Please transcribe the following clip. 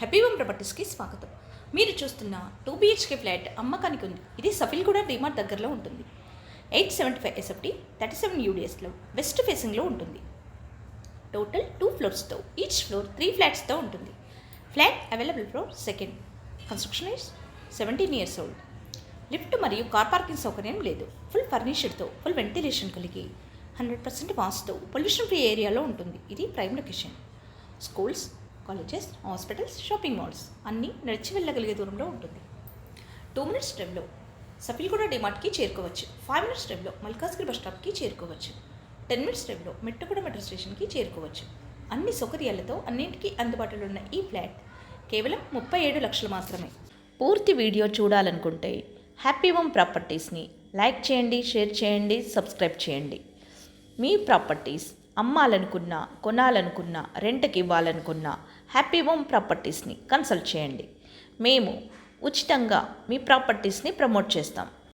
Happy home ప్రాపర్టీస్కి స్వాగతం. మీరు చూస్తున్న 2 BHK ఫ్లాట్ అమ్మకానికి ఉంది. ఇది సఫిల్గూడ డిమార్ట్ దగ్గరలో ఉంటుంది. 875 SFT 37 UDSలో వెస్ట్ ఫేసింగ్లో ఉంటుంది. టోటల్ 2 ఫ్లోర్స్తో, ఈచ్ ఫ్లోర్ 3 ఫ్లాట్స్తో ఉంటుంది. Flat available floor second. Construction is 17 years old. Lift మరియు కార్ పార్కింగ్ సౌకర్యం లేదు. ఫుల్ ఫర్నిష్డ్తో, ఫుల్ వెంటిలేషన్ కలిగి 100% వాస్తుతో పొల్యూషన్ ఫ్రీ ఏరియాలో ఉంటుంది. ఇది prime location. Schools, colleges, hospitals, shopping malls అన్నీ నడిచి వెళ్ళగలిగే దూరంలో ఉంటుంది. 2 minutes డ్రైవ్లో సఫిల్గూడ డిమార్ట్కి చేరుకోవచ్చు. 5 minutes డ్రైవ్లో మల్కాజ్గిరి బస్ స్టాప్కి చేరుకోవచ్చు. 10 minutes డ్రైవ్లో మెట్టుగూడ మెట్రో స్టేషన్కి చేరుకోవచ్చు. అన్ని సౌకర్యాలతో అన్నింటికీ అందుబాటులో ఉన్న ఈ ఫ్లాట్ కేవలం 37 లక్షలు మాత్రమే. పూర్తి వీడియో చూడాలనుకుంటే హ్యాపీ హోమ్ ప్రాపర్టీస్ని లైక్ చేయండి, షేర్ చేయండి, సబ్స్క్రైబ్ చేయండి. మీ ప్రాపర్టీస్ అమ్మాలనుకున్నా, కొనాలనుకున్నా, రెంట్కి ఇవ్వాలనుకున్నా హ్యాపీ హోమ్ ప్రాపర్టీస్ని కన్సల్ట్ చేయండి. మేము ఉచితంగా మీ ప్రాపర్టీస్ని ప్రమోట్ చేస్తాం.